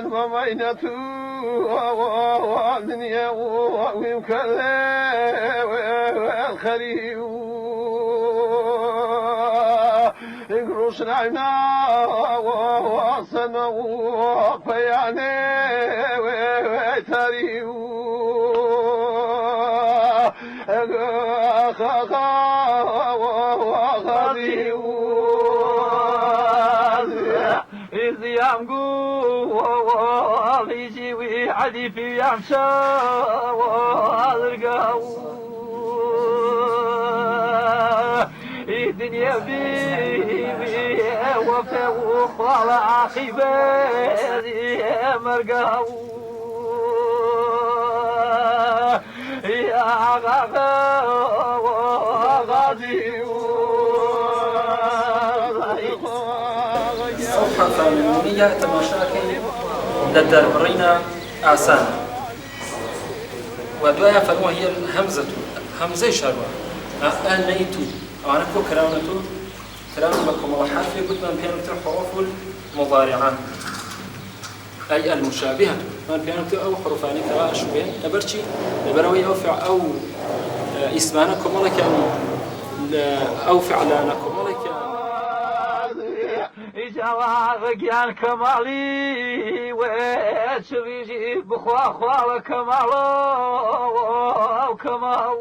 ومينة والدنيا ويمكلم والخريب يقروش نعنا وصنا وقياني ويتاريب وغاديب إذ يمقو يجي ويعدي في يمشى والرقاو الدنيا بيبي وفا وخال عقبالي مرقاو يا غاديب صفحة فامنية تماشاكي لدر برينا آسان ودوايا فرموه هي الهمزة همزة شروع أنيتو أنا كو كراونتو كراون بكم وحرفي قلت من بيانو حروف المضارعة أي المشابهة من بيانو أو حروفاني كراء شبه نبرشي نبروي أو فع أو اسمانكم الله كان أو فعلانكم الله كان جوابك يا الكمالي وشريجي بخوا خوا كمال وكمال.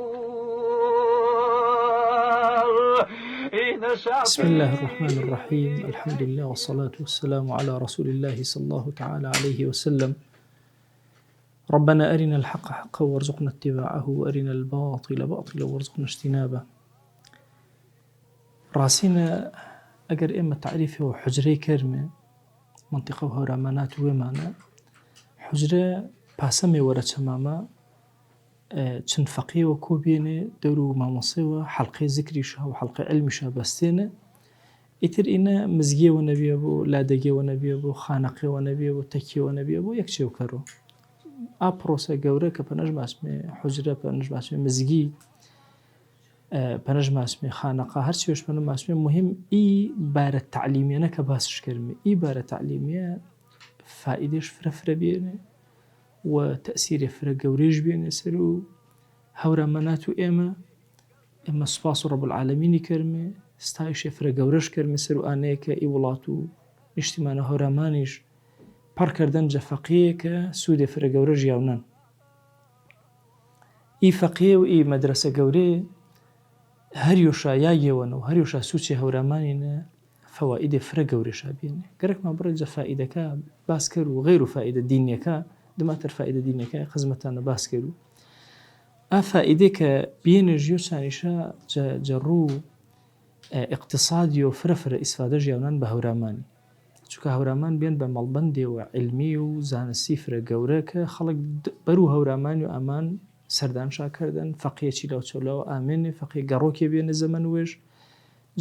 بسم الله الرحمن الرحيم. الحمد لله والصلاة والسلام على رسول الله صلى الله تعالى عليه وسلم. ربنا أرنا الحق حقا وارزقنا اتباعه وأرنا الباطل باطلا وارزقنا اجتنابه. راسنا أجر إما تعريفه حجري كرمة منطقة هورامانات ومانا حجرة باسمي ورا تماما چند فقيه وكوبينه دورو ماموسيوه حلقه ذكريشها وحلقه علمشها بستينه اتر إنا مزجي ونبي أبو لادجي ونبي أبو خانقي ونبي أبو تكي ونبي أبو يكشي وكرو أبروسا جورة كبنجم اسمه حجرة بنجم اسمه مزجي بنجم اسمه خانقة هرشيوش بنجم اسمه مهم إي بار تعليمية أنا كباسش كرمي إي بار تعليمية فائدش فرفر بينه وتأثير فرق جوريج بين سرو هورا مناتو إما سباس رب العالمين كرمه استایش فرق جوريج كرمه سرو آنيك إي ولاتو اجتماع هورا مانيش پر کردن جا فقيه که سود فرق جوريج ياونن إي فقيه و إي مدرسة جوري هريوشا يايوان و هريوشا سوتشي هورا مانين فوائد فرق جوريج بينه قرك ما برد جا فائدة كا باسكر وغير فائدة دينية كا دماتر فائدة دينية كا خزمتانا باسكرو فائدة كا بين جيو سانيشا جرو اقتصادي وفرفر إسفادة جيونان بهوراماني چونکە هەورامان بێن بە مەڵبەندێ و علمی و زانستی فرە گەورە کە خەڵک بەرو هەورامانی و ئامان سەردانشاکردن فەقیەکی لەو چۆلەوە ئامێنێ فەقی گەڕۆکێ بێنە زەمەن وێژ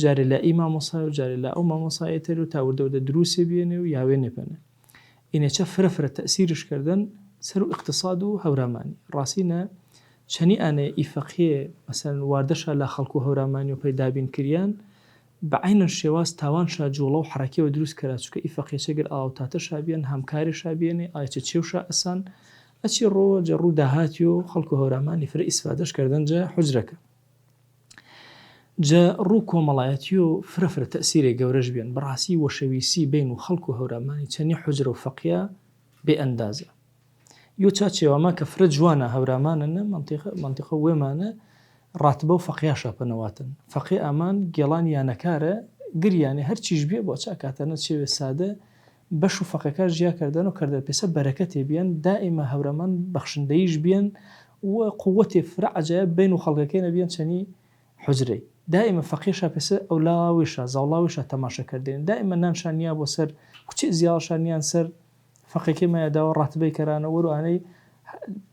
جارێ لە ئەی مامۆسای و جارێ لە ئەو مامۆسایەتەر و تاوردەودە دروسێ بێنێ و یاوێنێ پەنە ئینەچە فرە تەسیرشکردن سەر و اقتصاد و هەورامانی ڕاستینە چەنی ئانەیە ئی فەقیە مەسەلەن واردەشە لە خەڵک و هەورامانی و پەیدابین کریان بعين الشواز تاوان شاجولا وحركة ودروس كلا شو كإفقية شجر أو تاتا شابين همكاري شابيني آية تشيوشا أسان أشي رو جرو دهاتيو خلقه هوراماني فرق إسفادش كردن جا حجرك جا روكو ملاياتيو فرفر تأثيري جورج بين براسي وشويسي بين خلقه هوراماني تاني حجر وفقيا بأندازة يو تاتشي وما كفر جوانا هورامانا منطقة ومانا راتبه و فقیاشا پنواتن فقی امان گلان یا نکاره گریانی هر چیز بیه با چه کاتنه چه ساده بشو فقیکار جیا کردن و کرده پیسه برکتی بیان دائما هورمان بخشندهیش بیان و قوت فرع جایب بین و خلقکین بیان چنی حجری دائما فقیشا پیسه اولاویشا زولاویشا تماشا کردین دائما نانشانیا با سر کچه زیالشانیان سر فقیکی ما یداو راتبه کرانه ورو آنی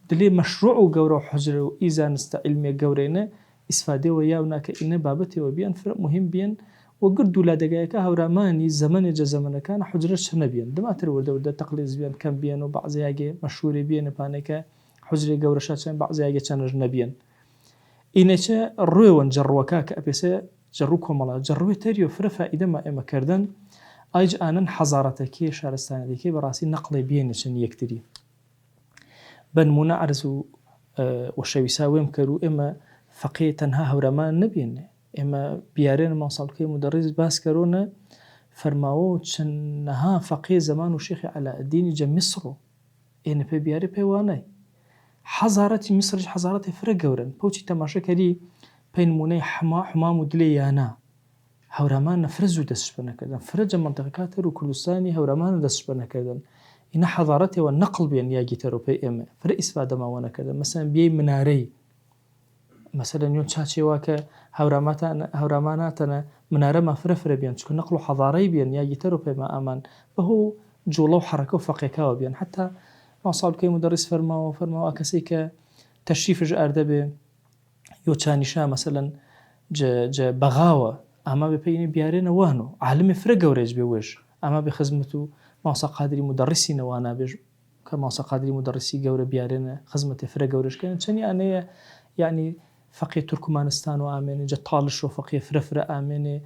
دلي مشروع وجورة حجر وإذا نستعلم جورينا إسفادة وياونا كإنه بابته وبيان فرق مهم بيان وقرد ولا دقائق هوراماني زمن زمن كان حجر شنا بيان دماتر وده تقليد بيان كم بيان وبعض ياجي مشهور بيان بانك حجر جورة شاتين بعض ياجي كان جنبيان إنشة روان جروكا كأبسة جروكم الله جروي تريو فرفا إذا ما كردن ئایج ئانەن حەزارەتەکەی شارستانەکەی بەڕاستی نەقڵی بێنێچن یەکتری بەنمونە عەرز و وەشەویسا وێم کرد و ئێمە فەقێ تەنها هەورامان نەبێنێ ئێمە بیارێنە ماوەساڵکەی مدەڕیز باس کەرۆنە فەرماوە و چەندەها فەقێ زەمان و شێخی عەلاءالدینی جە میسڕ و ئێنە پێ بیارێ پێوانای حەزارەتی میسڕیش حەزارەتی فرە گەورن پۆچی تەماشەکەری پێی نمونەی حمام و دلێ یانا هەورامانە فرە زوو دەستشپە نەکردن فرەجە منتەقەکە تەر و کوردستانی هەورامانە دەستشپە نەکردن ئینە حەزارەتەوە نەقڵ بێن یاگی تەرۆپەی ئێمە فرە ئیسفادەماوە نەکردن مەسەن بیەی منارەی مەسەلەن یۆن چاچێوا کە هەوراماناتەنە منارەما فرە بێن چکە نەقڵ و حەزارەی بێن یاگی تەرۆپەیمە ئامان بەهۆ جوڵە و حەرەکە و فەقێکاوە بێن حتا ماوەساڵکەی مدەڕیز فەرماوە کەسێک کە تەشریفش ئاردەبێ یۆ چانیشا مەسەلەن جە بەغاوە ئاما بپەینی بیارێنە وان و عالمی فرە گەورەیش بێ وێش ئاما بێ خزمەت و ماوەسا قادری مدەڕیسی نەوانە بێژ کە ماوەسا قادری مدەڕیسی گەورە بیارێنە خزمەتی فرە گەورەشکەن چەندی ئانەیە یعنی فەقێ تورکمانستان و ئامێنێ جە تاڵش و فەقێ فرە ئامێنێ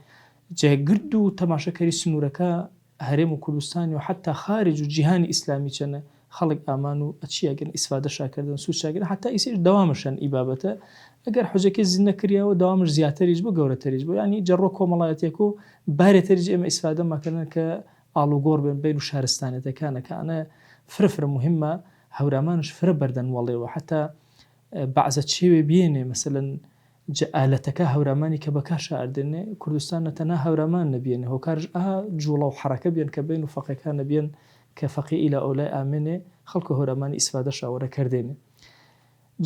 جە گرد و تەماشەکەری سنوورەکە هەرێم و کوردستانی و حتا خارج و جیهانی ئیسلامی چەنە خەڵک ئامان و ئەچیاگەن ئیسفادە شاکردن سوود شاگرن حتا ئیسیش دەوامشن ئیبابەتە ئەگەر حوجەکەی زین نەکریەوە داوامش زیاتریش بۆ گەورەتریش بۆ ینی جەڕۆ کۆمەڵایەتێک و بارێتریش ئێمە ئیسفادە ماکردن کە ئاڵوگۆڕ بێن بین و شارستانەتەکانەکە ئەنە فرە مهمە هەورامانش فرە بەردەن وەڵێەوە حتا بەعزە چێوێ بێنێ مەسەلەن ئالەتەکە هەورامانی کە بەکاش ئاردێنێ کوردستان نەتەنها هەورامان نەبێنێ هۆکارش جوڵە و حەرەکە بێن کە بین و فەقێکان نەبێن کە فەقی ئیلا ئەولای ئامێنێ خەڵکو هەورامانی ئیسفادە شاوەرە کردێنێ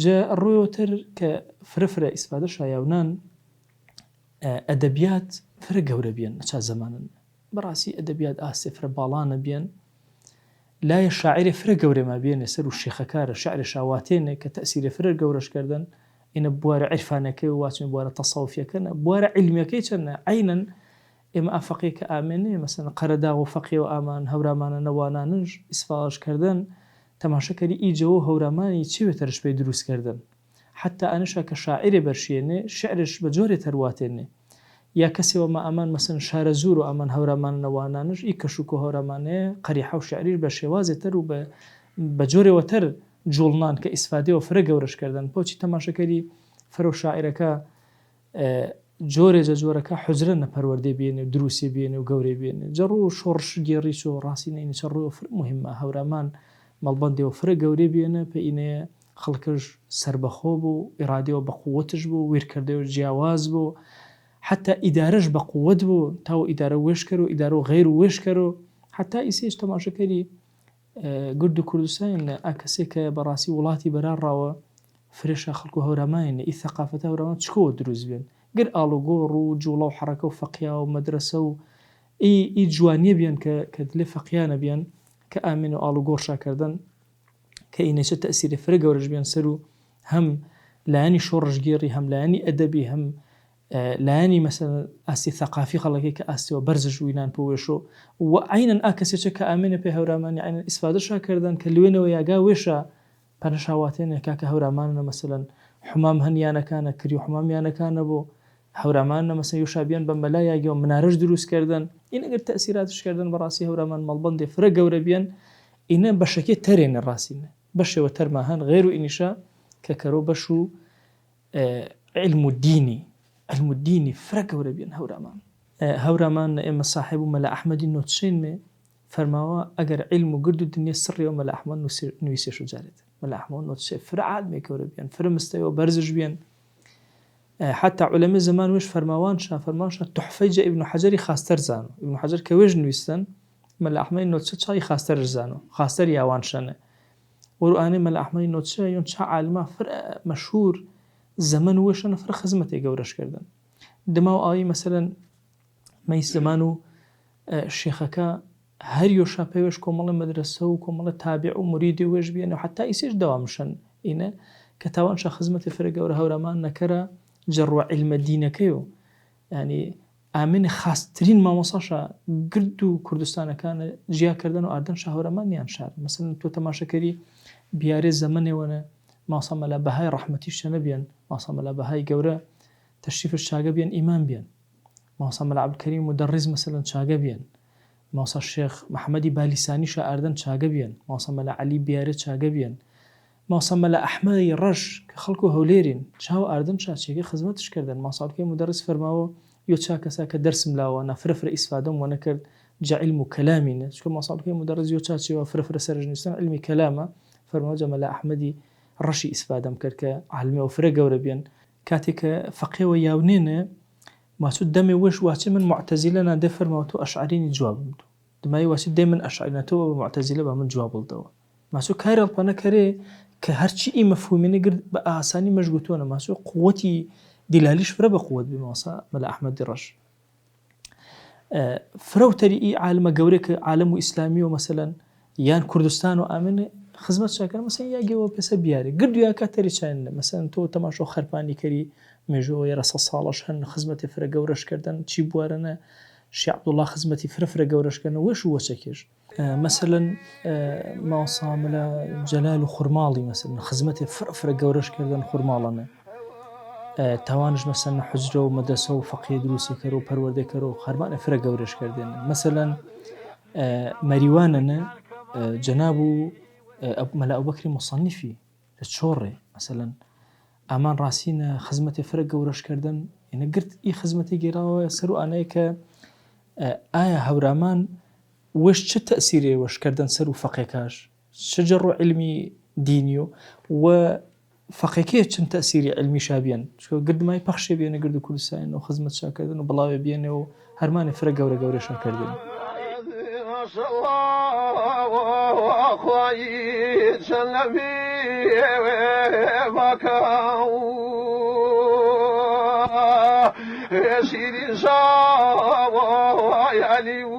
جا ڕۆیەوەتر کە فرە ئیسفادە شایاونان ئەدەبیات فرە گەورە بێن نەچا زەمانن بەڕاستی ئەدەبیات ئاسێ فرە باڵانە بێن لایە شاعری فرە گەورەما بێنێ سەر و شێخەکارە شعری شاواتێنێ کە تەسیری فرە گەورەشکردن ئینە بوارە عیرفانەکەی و واچمێ بوارە تەسەوفیەکەنە بوارە عیلمیەکەی چەندە عینەن ئێمە ئافەقی کە ئامێنێ مەسەن قەرەدا و فەقی و ئامان هەورامانە نەوانانش ئیسفادەکردن تەماشەکەری ئیجەوە هەورامانی چێوێتەرش پێی دروستکردن حتا ئەنشا کە شاعری بەرشێنێ شعرش بە جۆرێ تەرواتێنێ یا کەسێەوە مە ئەمان مەسەن شارە زور و ئەمان هەورامان نەوانانش ئی کەشوک و هەورامانەیە قەریحە و شعریش بە شێوازێتەر و بە جۆرێوەتەر جوڵنان کە ئیسفادەوە فرە گەورەشکردن پۆچی تەماشەکەری فرە و شاعرەکە جۆرەکە حوزرە نەپەروەردەی بێنێ و دروسی بێنێ و گەورەی بێنێ جەڕ و شۆڕش گێڕیش و ڕاستی نینە چڕۆ مهمە هەورامان مەڵبەندێەوە فرە گەورەی بێنە پێ ئینەیە خەڵکەش سربەخۆ بوو ئێرادەوە بە قووەتش بوو وێرکردەوە جیاواز بوو حتا ئیدارەش بە قووەت بوو تاو ئیدارە وێشکەر و ئیدارە و غەیر و وێشکەر و حتا ئیسێش تەماشەکەری گرد و کوردستان ئاکەسێک کە بەڕاستی وڵاتی بەرارڕاوە فرێشە خەڵکو هەورامانە ئی ثەقافەتە هەورامان چکەوە دروست بێن گر ئاڵوگۆڕ و جوڵە و حەرەکە و فەقیا و مەدرسە و ئی جوانیە بێن کە دلێ فەقیانە بێن کە ئامین و ئاڵوگۆڕ شاکردن کە ئینەچە تەسیری فرە گەورەش بێن سەر و هەم لایانی شۆڕژگێڕی هەم لایانی ئەدەبی هەم لایانی مەسەن ئاستی ثەقافی خەڵکی کە ئاستیەوە بەرزش وینان پۆوێشۆ و عینەن ئاکەسێکە کە ئامێنە پێ هەورامانی عینەن ئیسفادە شاکردن کە لوێنەوە یاگا وێشە پەنەشاواتێنێ کاکە هەورامانە مەسەلەن حمام هەنیانەکانە کری و حمامیانەکانە بۆ هەورامانە مەسەن یوشابیان بە مەلا یاگیەوە منارەش دروستکردن ئین ئەگەر تەسیراتشکردن بەڕاستی هەورامان مەڵبەندێ فرە گەورە بێن ئینە بەشەکێ تەرێنە ڕاستینە بەشێوە تەرما هەن غێر و ئینیشا کە کەرۆ بەش و علم و دینی فرە گەورە بێن هەورامان ئێمە صاحب و مەلا ئەحمەدی نۆتشێنمێ فەرماوە ئەگەر علم و گرد و دنیا سڕیەوە مەلا ئەحمەد نوویسێش و جارێت مەلا ئەحمەد نۆتشێ فرە عالمێ گەورە بێن فرە مستەوە بەرزش بێن حتا علەمە زەمان وێش فەرماوانشا تحفەی جە ئیبن حەجەری خاستەر زانۆ ئیبن حەجەر کە وێژ نوویستن مەلا ئەحمەدی نۆتشە چای خاستەرش زانۆ خاستەر یاوانشەنە وەروانێ مەلا ئەحمەدی نۆتشە یۆن چا عالما فرە مەشهور زەمن وێشەنە فرە خزمەتێ گەورەشکردن دما و ئاوی مەسەلەن مەی زەمان و شێخەکە هەر یۆشا پێوێش کۆمەڵی مەدرسە و کۆمەڵە تابع و موریدی وێش بێنە و حتا ئیسێش دەوامشن ئینە کە تاوانشە خزمەتی فرە گەورە هەورامان نەکەرە جەڕوە علمە دینەکەی و ینی ئامێنی خاستترین مامۆساشە گرد و کوردستانەکانە جیاکردن و ئاردن شاهەورامانیان شار مەسەلەن تۆ تەماشەکەری بیارێ زەمنێوەنە ماسە مەلا بەهای ڕەحمەتی شەنە بێن ماسە مەلا بەهای گەورە تەشریفش چاگە بێن ئیمان بێن ماسە مەلا عەبدولکەریم مدەڕیز مەسەلەن چاگە بێن ماسە شێخ محەممەدی بالیسانی شائاردن چاگە بیان ماسە مەلا عەلی بیارە چاگە بیان ماسە مەلا ئەحمەدی ڕەش کە خەڵکو هەولێرین چاو ئاردن چاچێکی خزمەتشکردن ماساڵکەی مدەرس فەرماوە یۆ چاکەسا کە دەرسم لاوە فرەفرە ئیسفادەم وە نەکرد جا علم و کەلامینە چکە ماساڵکەی مدەرس یۆ چاچەوە فرەفرە سەرنووسن علمی کەلامە فەرماوە مەلا ئەحمەدی ڕەشی ئیسفادەم کرد کە عالمێ و فرە گەورە بیان کاتێک کە فەقێوە یاونێنە ماسوود دەمێ وەش واچێ من معتەزیلە نادێ فەرماوە تۆ ئەشعەرینی جوابم تو دمایی واچێ دێ من ئەشعەرینەتەوە بە معتەزیلە بە من جواب بڵدەوە ماسوود کاری هەڵپەنە کەرێ کە هەرچی ئی مەفهومینە گرت بە ئاسانی مەشگوتووەنە ماسوود قووەتی دیلالیش فرە بە قووەت بێ ماسا مەلا ئەحمەدی ڕەش فرەوتەری ئی عالمە گەورێ کە عالم و ئیسلامی و مەسەلەن یان کوردستان و ئامنە خزمەت چاکەن مەسەن یاگەوە پێسە بیارێ گردویا کاتەری چاینە مەسەن تۆ تەماشۆ خەرپانی کەری مێژۆ یێرە 100 ساڵەش هەن خزمەتی فرە گەورەشکردن چی بوارەنە شێخ عەبدوڵڵا خزمەتی فرە گەورەشکردن وەش و وەچەکێش مەسەلەن ماسا مەلا جەلال و خوڕماڵی مەسەلەن خزمەتی فرە گەورەشکردن خوڕماڵەنە تاوانش مەسەلەن حوجرە و مەدرسە و فەقێ دروستی کەرە و پەروەردەکەرە و خەرمانە فرە گەورەشکردن مەسەلەن مەریوانەنە جەناب و مەلا ئەبوبەکری مصەنیفی لە چۆڕێ مەسەلەن ئامان ڕاستینە خزمەتی فرە گەورەشکردن ئێنە گرت ئی خزمەتی گێراوە سەر و ئانەیە کە ئایا هەورامان وەش چ تەئسیرێ وەشکردن سەر و فەقێکاش چ جەڕ و علمی دینی و فەقێکەیە چەند تەئسیری علمی شابیان چکە گردمای پەخشێ بێنە گرد و کوردستان و خزمەت شاکردن و بڵاوێ بێنێ و هەرمانی فرە گەورە شاکردن خواهید سلمی مکاو شیرین شاوای علی و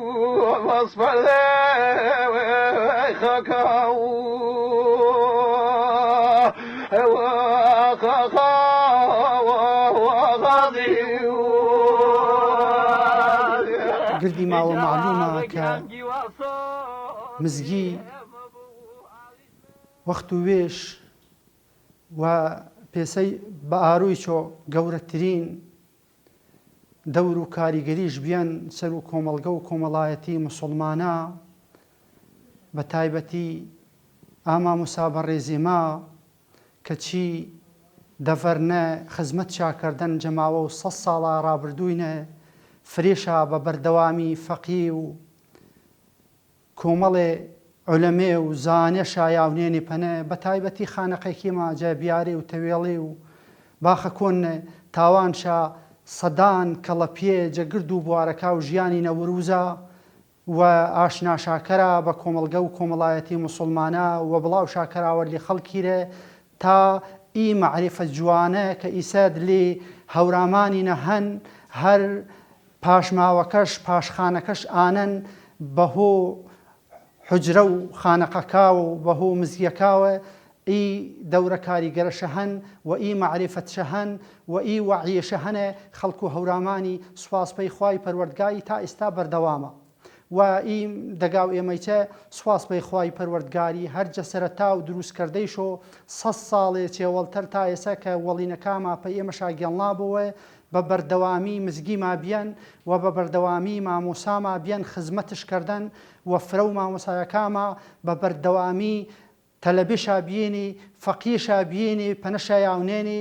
مصفله خکاو و خکاو گردی ماوە معلومە کە مزگی وەخت و وێش و پێسەی بە ئاروی چۆ گەورەترین دەور و کاریگەریش بیان سەر و کۆمەڵگە و کۆمەڵایەتی موسڵمانە بە تایبەتی ئاما موسا بەڕێزیما کە چی دەڤەرنە خزمەت چاکردن جەماوە و 100 ساڵە ڕابردووینە فرێشە بە بەردەوامی فەقی و کۆمەڵێ عولەمێ و زانێشە یاونێنی پەنە بە تایبەتی خانەقێکی ماجە بیارێ و تەوێڵێ و باخە کۆنە تاوانشە سەدان کەڵە پێ جەگرد و بوارەکە و ژیانی نەوروزە و ئاشنا شاکەرە بە کۆمەڵگە و کۆمەڵایەتی موسڵمانە و بڵاو شاکەراوە لێ خەڵکیرە تا ئی مەعریفە جوانە کە ئیسەد لێ هەورامانینە هەن هەر پاشماوەکەش پاشخانەکەش ئانەن بەهۆ حجرە و خانەقەکە و بەهۆ مزگیەکاوە ئی دەورە کاریگەرەشە هەن و ئی مەعریفەتشە هەن و ئی وەعیەشە هەنە خەڵکو و هەورامانی سوپاسپەی خوای پەروەردگاری تا ئێستا بەردەوامە و ئی دەگاو ئێمەیچە سوپاسپەی خوای پەروەردگاری هەرجە سەرەتا و دروستکردەیشۆ 100 ساڵێ چێوەڵتر تا ئێستا کە وەڵینەکاما پەی ئێمەشا گێڵنابەوە بە بەردەوامی مزگیما بیان و بە بەردەوامی مامۆساما بیان خزمەتشکردن و فرە و مامۆسایەکاما بە بەردەوامی تەلەبێشا بینی فەقیشا بینی پەنەشا یاونێنی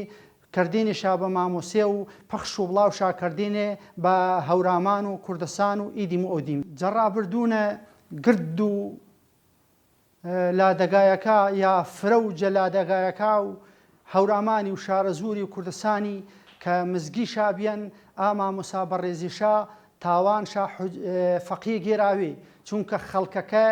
کردێنیشا بە مامۆسێ و پەخش و بڵاو شاکردێنێ بە هەورامان و کوردستان و ئیدیم و ئۆدیم جەڕابردوونە گرد و لادەگایەکە یا فرە و جەلادەگایەکە و هەورامانی و شارە زووری و کوردستانی کە مزگی شابیان ئاما موسا بەڕێزیشا تاوانشا فەقی گێراوێ چونکە خەڵکەکە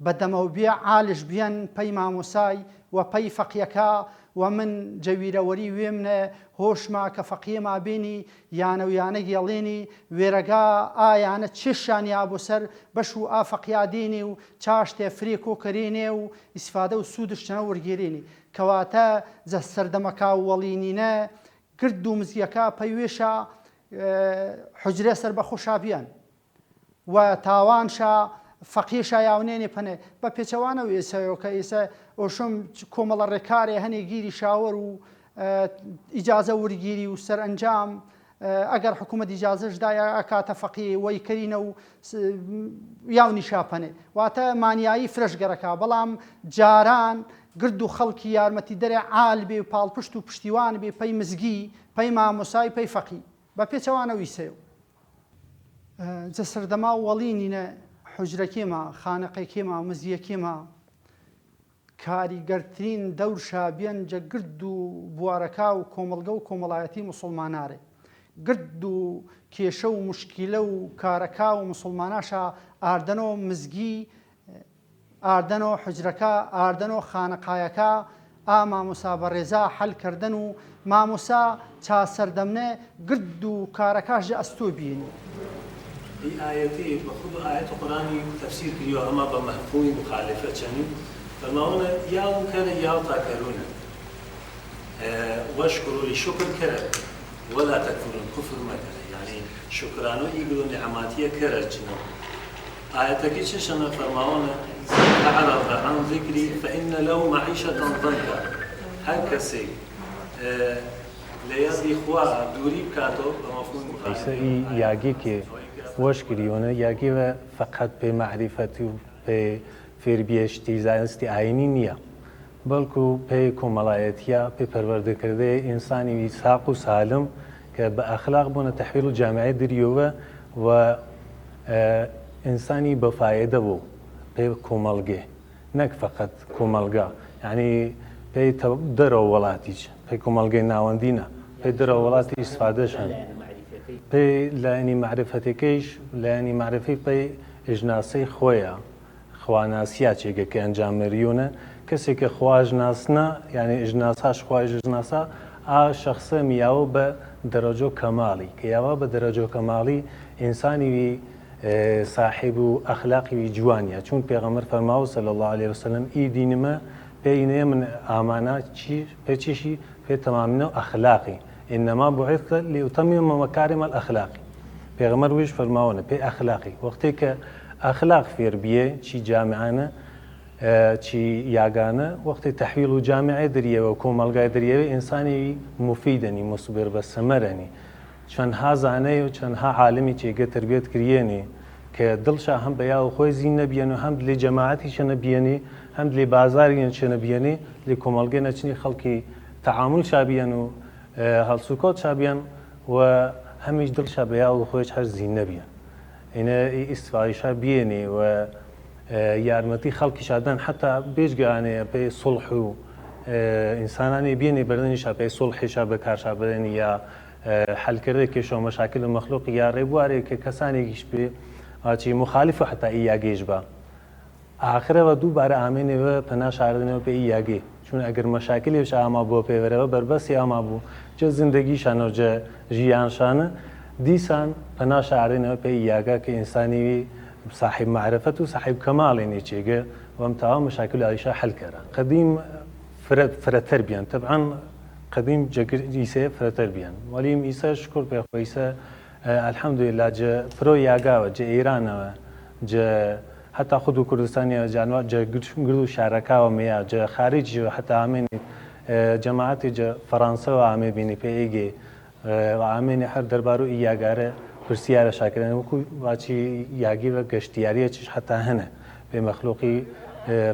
بەدەمەوبێ عالش بیان پەی مامۆسای و پەی فەقیەکە و من جەویرەوەری وێمنە هۆشما کە فەقیەما بینی یانە و یانە گێڵێنی وێرەگا ئایانە چێشانی ئابۆ سەر بەش و ئافەقیادینی و چاشتێ فرێ کۆکەرێنێ و ئیسفادە و سوودشتنە وەرگێرێنی کەواتە جە سەردەمەکە و وەڵینینە گرد و مزگیەکە پەیوێشە حجرێ سەر بە خۆشابیان و تاوانشە فەقیشە یاونێنێ پەنێ بە پێچەوانە و ئێسەوە کە ئێسە ئۆشم کۆمەڵە ڕێکارێ هەنێ گیری شاوەر و ئیجازە وەرگیری و سەرئەنجام ئەگەر حکوومەت ئیجازەشدایە ئەکاتە فەقی وەیکەرینە و یاونی شاپەنێ واتە مانیایی فرەشگەرەکە بەڵام جاران گرد و خەڵکی یارمەتی دەرێ عال بێ و پاڵپشت و پشتیوان بێ پەی مزگی پەی مامۆسای پەی فەقی بە پێچەوانەوەی سێو جە سەردەما وەڵینینە حجرەکێمە خانەقەیکێمە مزیەکێمە کاریگەرترین دەور شابیان جە گرد و بوارەکە و کۆمەڵگە و کۆمەڵایەتی موسڵمانارێ گرد و کێشە و مشکیلە و کارەکە و مسلماناشە ئاردنەوە مزگی ئاردنەوە حجرەکە ئاردنەوە خانەقایەکە مامۆسا بەڕێزا حەلکردن و مامۆسا چاسەردەمنێ گرد و کارەکەش ئەستۆ بینی هي آياتي بخذ آيات القرآن تفسير كريو أما بمحفوظ مخالفة شنو فما هنا يا كان يا تاكلون واشكروا لشكر كرم ولا تكفرون كفر ما كره يعني شكرانو يقولون نعماتية كره جنو آياتك شنو فما هنا أعرض عن ذكري فإن له معيشة ضنكا هكذا ليزي خوا دوري بكاتو بمفهوم مخالفة یاگی که وش کریونه یاگی و فقط به معرفتی و به فیربیشتی زانستی آینی نیه بلکو به کمالایتیا به پرورده کرده انسانی ساق و سالم که به اخلاق بونه تحویل جامعه دریوه و انسانی بفایده بو به کمالگه نک فقط کمالگه یعنی به در ولاتیش به کمالگه نواندینه به در ولاتی استفاده شن به لانی معرفتیش لانی معرفی به اجناسی خویا خواناسیا چیه که انجام می‌ریونه کسی که خواج ناسنا یعنی اجناساش خواج اجناسا شخص میاو به درجه کمالی که یاوا به درجه کمالی انسانی وی صاحب و اخلاقی وی جوانیه چون پیغمبر فرماو صلی الله علیه و سلم ای دین ما بینه من امانات چی به چیشی به تمامنه اخلاقی انما بعثت لاتمم مكارم الاخلاق پیغمبر ویش فرماونه به اخلاقی وقتی که اخلاق فیربیه چی جامعانه چی یاگانه وقتی تحویل جامعه دریه و کوملگای دریه انسانی مفیدنی مصبر به ثمرنی چون ها زانه و چون ها عالمی چی که تربیت کریانی که دلش هم بیا خوی زین نبیانو هم لی جماعتی شن بیانی هم لی بازاری شن بیانی لی کوملگای نچنی خلقی تعامل شابیانو هالسوکات شابیان و همیش دل شابیا و خویش هر زین نبیان اینه استفاده شابیانی و یارمتی خلقی شادن حتی بیشگانه به صلح و انسانانی بیانی بردنی شاب به صلح شاب کار شابدنی یا حل کرده که شو مشاکل مخلوق یا ربواره که کسانی کیش به آچی مخالف حتی ایاگیش با آخره و دو بار آمینه و پناه شاردنه و به ایاگی چون اگر مشاکلیش آما بو پیوره و بربسی آما بو چه زندگیشان و چه جیانشان دیسان پناه شاردنه و به ایاگا که انسانی صاحب معرفت و صاحب کمال نیچیگه و امتحان مشاکل عایشه حل کرده قدیم فراتر بیان طبعا قدیم جیسه فراتر بیان ولیم ایسا شکر به خویسا الحمد لله جا فرو یاگا و جا ایران و جا حتی خود کردستانی جانوا جا گردو شارکا و میا جا خارج و حتی آمین جماعت جا فرانسه و آمین بینی پیگی و آمین هر دربارو ایاگاره پرسیار شاکران و کوی واچی یاگی و گشتیاری چیش حتی هنه به مخلوقی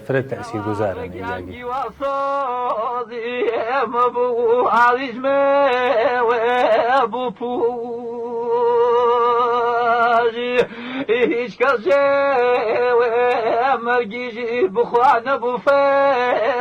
فرد تأثیر گذاره ایاگی هیچ کس مرگیجی بخوانه بفیرانو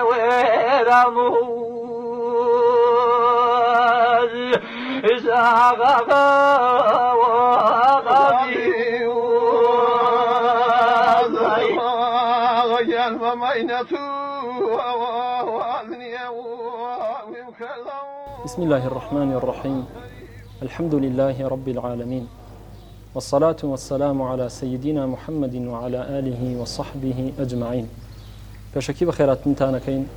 بسم الله الرحمن الرحيم الحمد لله رب العالمين والصلاة والسلام على سيدنا محمد وعلى آله وصحبه أجمعين فشكي بخيرات متانكين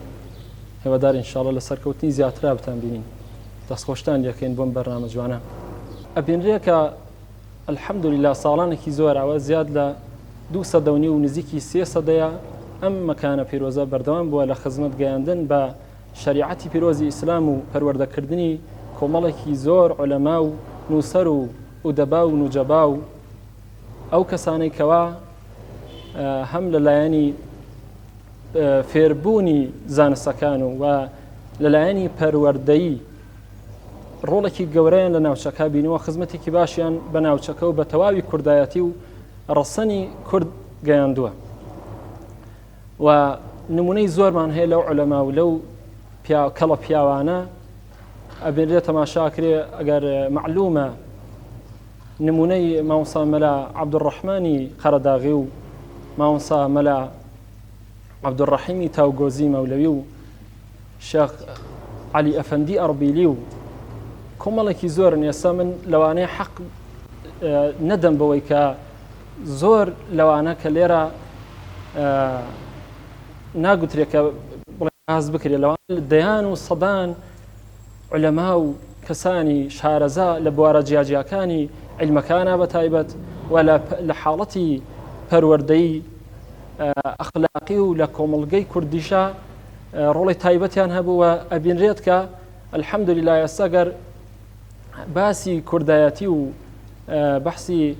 هو دار إن شاء الله لسركوتني زياتر بتان بينين دەستخۆشتان لەکەین بۆم بەرنامە جوانە ئەبینرێ کە الحەمدولله ساڵانێکی زۆرەوە زیاد لە 200 و نزیکی 300 ئەم مەکانە پیرۆزە بەردەوام بووە لە خزمەت گەیاندن بە شریعەتی پیرۆزی ئیسلام و پەروەردەکردنی کۆمەڵێکی زۆر عولەما و نووسەر و ئودەبا و نوجەبا و ئەو کەسانەی کەوا هەم لەلایەنی فێربوونی زانستەکان و لەلایەنی پەروەردەیی ڕۆڵێکی گەورەیان لە ناوچەکە بینەوە خزمەتێکی باشیان بە ناوچەکە و بە تەواوی کوردایەتی و ڕەسەنی کورد گەیاندووە و نمونەی زۆرمان هەیە لەو عولەما و لەو کەڵە پیاوانە ئەبێت تەماشاکرێ ئەگەر معلومە نمونەی مامۆستا مەلا عەبدوڕەحمانی قەرەداغی و مامۆستا مەلا عەبدوڕەحیمی تاوگۆزی مەولەوی و شێخ عەلی ئەفەندی ئەڕبیلی و کۆمەڵێکی زۆرن. ئێستا من لەوانەیە حەق نەدەم بەوەی کە زۆر لەوانە کە لێرە ناگوترێت کە باز بکرێت لەوانە دەیان و سەدان عولەما و کەسانی شارەزا لە بوارە جیاجیاکانی عیلمەکانە بە تایبەت و لە حاڵەتی پەروەردەی ئەخلاقی و لە کۆمەڵگەی کوردیشە ڕۆڵی تایبەتیان هەبووە ئەبینرێت کە الحەمدولیلا ئێستا گەر باسی کوردایەتی و بەحسی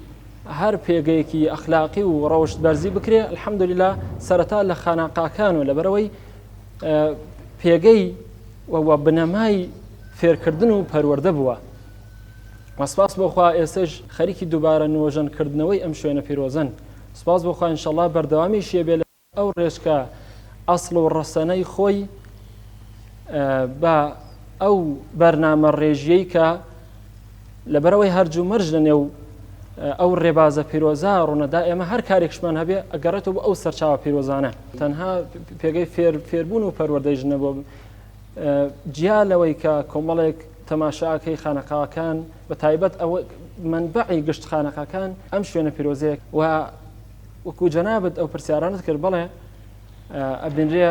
هەر پێگەیەکی ئەخلاقی و ڕەوشت بەرزی بکرێ الحەمدولیلا سەرەتا لە خاناقاکان و لەبەرەوەی پێگەی و بنەمای فێرکردن و پەروەردە بووە. سپاس بۆخوا ئێستش خەریکی دووبارە نوۆژەنکردنەوەی ئەم شوێنە پیرۆزن. سپاس بۆخوا ئینشەڵڵا بەردەوامیشیە بێ لە ئەو ڕێژکە ئەسڵ و ڕەسەنەی خۆی بە ئەو بەرنامە ڕێژیەی کە لەبەرەوەی هەرجوو مەرج لە نێو ئەو ڕێبازە پیرۆزە ڕوونەدا ئێمە هەر کارێکشمان هەبێ ئەگەڕێتەوە بە ئەو سەرچاوە پیرۆزانە تەنها پێگەی فێربوون و پەروەردەی ژنە بۆ جیا لەوەی کە کۆمەڵێک تەماشاکەی خانەقاکان بە تایبەت ئەوە منبعی گشت خانەقاکان ئەم شوێنە پیرۆزەیەک و وەکو جەنابەت ئەو پرسیارانت کرد بڵێ ئەبینرێ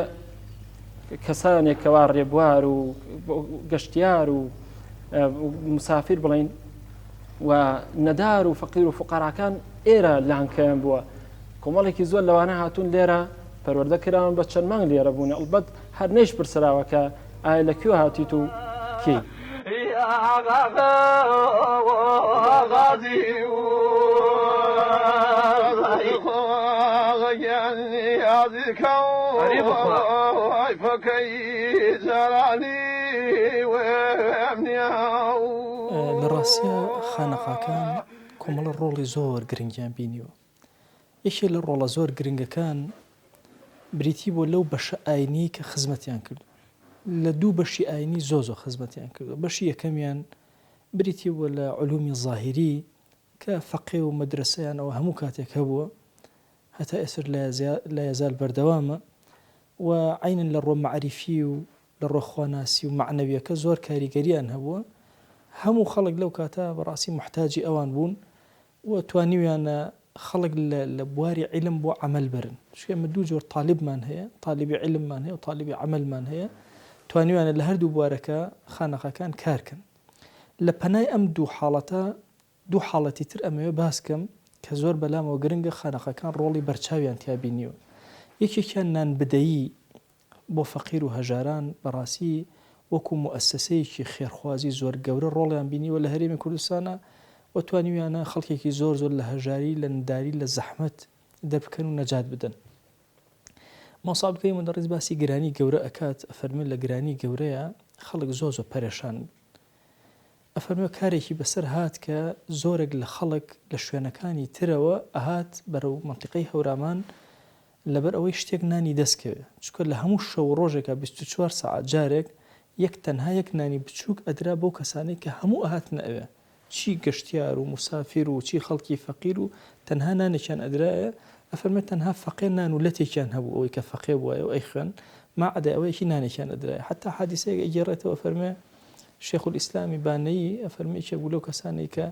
کەسانێک کەوا ڕێبوار و گەشتیار و مسافر بڵین و نەدار و فەقیر و فوقەراکان ئێرە لانکەیان بووە کۆمەڵێکی زۆر لەوانە هاتوون لێرە پەروەردەکراون بە چەند مانگ لێرە بوون ئەڵبەت هەر نێش پرسراوە کە ئایا لەکوێ هاتیت و کێ لە ڕاستیە خانەقاکان کۆمەڵە ڕۆڵی زۆر گرنگیان بینیوە. یەکێ لە ڕۆڵە زۆر گرنگەکان بریتی بۆ لەو بەشە ئاینی کە خزمەتیان کرد لە دوو بەشی ئاینی زۆ خزمەتیان کردو. بەشی یەکەمیان بریتی بۆ لە علومی ظاهری کە فەقێ و مەدرسەیانەوە هەموو کاتێک هەبووە هەتا ئێسر لا یەزال بەردەوامە و عینن لە ڕۆ مەعریفی و لە ڕۆخواناسی و معنەویەکە زۆر کاریگەریان هەبووە. هەموو خەڵک لەو کاتە بەڕاستی محتاجی ئەوان بوون و توانیویانە خەڵک لە بواری عیلم بۆ عمل برن. شێمە دوو جۆر طالبمان هەیە، طالبی عیلممان هەیە و طالبی عملمان هەیە، توانیویانە لە هەردوو بوارەکە خانەقاکان کارکەن. لە پەنای ئەم دوو حاڵەتی تر ئەمەوێ باسکەم کە زۆر بەلامەوە گرنگە خانەقاکان ڕۆڵی بەرچاویان تیابینیوە. یەکێکیان نانبدەیی بۆ فەقیر و هەژاران بەڕاستی وەکو مؤسسەیەکی خێرخوازی زۆر گەورە ڕۆڵیان بینیوە لە هەرێمی کوردستانە و توانیویانە خەڵکێکی زۆر لە هەژاری لە نداری لە زەحمەت دەربکەن و نەجات بدەن. مۆسابکەی مدەڕیز باسی گرانی گەورە ئەکات ئەفەرمێ لە گرانی گەورەیە خەڵک زۆر پەرێشان بوو. ئەفەرمێ کارێکی بەسەر هات کە زۆرێک لە خەڵک لە شوێنەکانی ترەوە ئەهات بەرەو منتیقەی هەورامان لەبەر ئەوەی شتێک نانی دەستکەوێ چکە لە هەموو شەو ڕۆژێکە 24 ساعت جارێک تەنها یەک نانی بچووک ئەدرا بەو کەسانەی کە هەموو ئەهات نەوێ چی گەشتیار و مسافر و چی خەڵکی فەقیر و تەنها نانێکیان ئەدرایە. ئەفەرمێت تەنها فەقێ نان و لەتێکیان هەبوو ئەوەی کە فەقێ بووایە و ئەی خوێن ماعەدە ئەوەیەکی نانێکیان ئەدرایە. حتا حادیسەیەک ئەگێڕێتەوە ئەفەرمێ شێخ الئیسلامی بانەیی ئەفەرمێ یەکێک بوو لەو کەسانەی کە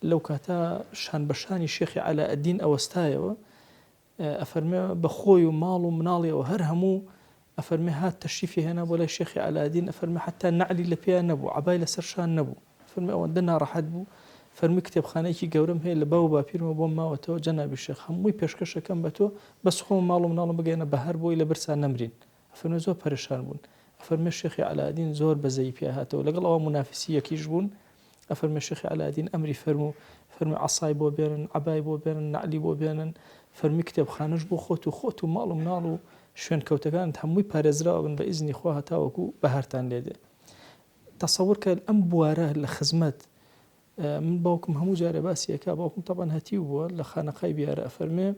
لەو کاتە شان بەشانی شێخی عەلاءەدین ئەوەستایەوە ئەفەرمێ بە خۆی و ماڵ و مناڵیەوە هەر هەموو ئەفەرمێ هات تەشریفی هێنا بۆ لای شێخی عەلاءەدین ئەفەرمێ حتا نعلی لە پێیان نەبوو عەبای لەسەر شان نەبوو. فەرمی ئەوەندە ناڕەحەت بوو. فەرمی کتێبخانەیەکی گەورەم هەیە لە باو باپیرمە بۆم ماوەتەوە جەنابی شێخ هەمووی پێشکەشەکەم بە تۆ بەس خۆم ماڵ و مناڵم بگەێنە بەهار بۆی لە برسان نەمرین. ئەفەرمێ زۆر پەرێشان بوون. ئەفەرمێ شێخی عەلاءەدین زۆر بەزەیی پێ هاتەوە لەگەڵ ئەوە منافسی یەکیش بوون أفرمي الشيخ علادين أمري فرمي عصاي بۆ بێنن عبای بۆ بێنن نعلی بۆ بێنن فەرمی کتێبخانەش بۆ خۆت و ماڵ و مناڵ و شوێن کەوتەکان هەمووی پارێزراوە بن بە ئیزنی خوا هەتاوەکو بەهارتان لێدێ تەسەوور کە ئەم بوارە لە خزمەت من باوکم هەموو جارە باسیەکە باوکم تەبەن هەتیو بووە لە خانەقای بیارە ئەفەرمێ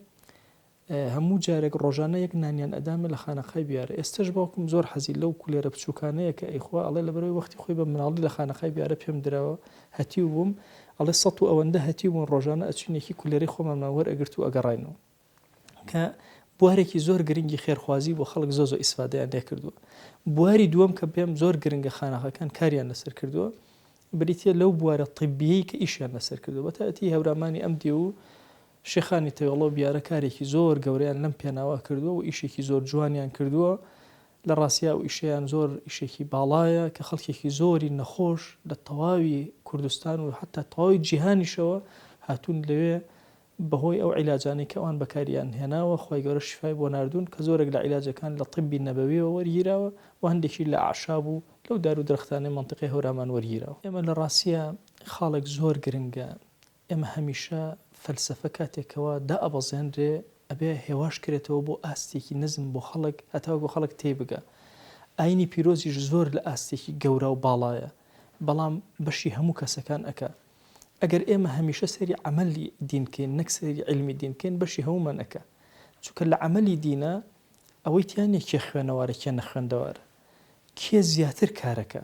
هەموو جارێک ڕۆژانە یەک نانیان ئەدامە لە خانەقای بیارە ئێستش باوکم زۆر حەزی لەو کولێرە بچووکانەیە کە ئەیخوا ئەڵێ لەبەرەوەی وەختی خۆی بە مناڵی لە خانەقای بیارە پێم درراوە هەتیو بووم ئەڵێ سەد و ئەوەندە هەتیو بوون ڕۆژانە ئەچینێکی کولێری خۆمان وەرئەگرت و ئەگەڕاینەوە کە بوارێکی زۆر گرنگی خێرخوازی بۆ خەڵک زۆ ئیسفادەیان لێ کردووە بواری دووەم کە پێم زۆر گرنگە خانەخەکان کاریان لەسەر کردووە بریتە لەو بوارە طبیەی کە ئیشیان لەسەر کردو بەتاەتی هەورامانی ئەم دی و شێخانی تەوەڵۆ بیارە کارێکی زۆر گەورەیان لەم پێناوە کردووە و ئیشێکی زۆر جوانیان کردووە لە ڕاستیا و ئیشیان زۆر ئیشێکی باڵایە کە خەڵکێکی زۆری نەخۆش لە تەواوی کوردستان و حتا تەواوی جیهانیشەوە هاتوون لەوێ بەهۆی ئەو عیلاجانی کە ئەوان بەکاریان هێناوە خۆی گەورە شیفای بۆ ناردوون کە زۆرێک لە عیلاجەکان لە طبی نەبەویەوە وەرگیراوە و هەندێکی لە ئاعشاب و لەو دار و درەختانەی منطقەی هەورامان وەرگیراوە ئێمە لە ڕاستیە خاڵێک زۆر گرنگە ئێمە هەمیشە فەلسەفە کاتێکەوە دائەبەزێنرێ ئەبێ هێواش کرێتەوە بۆ ئاستێکی نزم بۆ خەڵک هەتاوە بۆ خەڵک تێبگە ئاینی پیرۆزیش زۆر لە ئاستێکی گەورە و باڵایە بەڵام بەشی هەموو کەسەکان ئەکە ئەگەر ئێمە هەمیشە سەری عملی دینکەین نەک سەری علمی دینکەین بەشی هەمومان ئەکە چونکە لە عملی دینە ئەوەی تیانێک کێ خوێنەوارە کێ نەخوێندەوارە کێ زیاتر کارەکە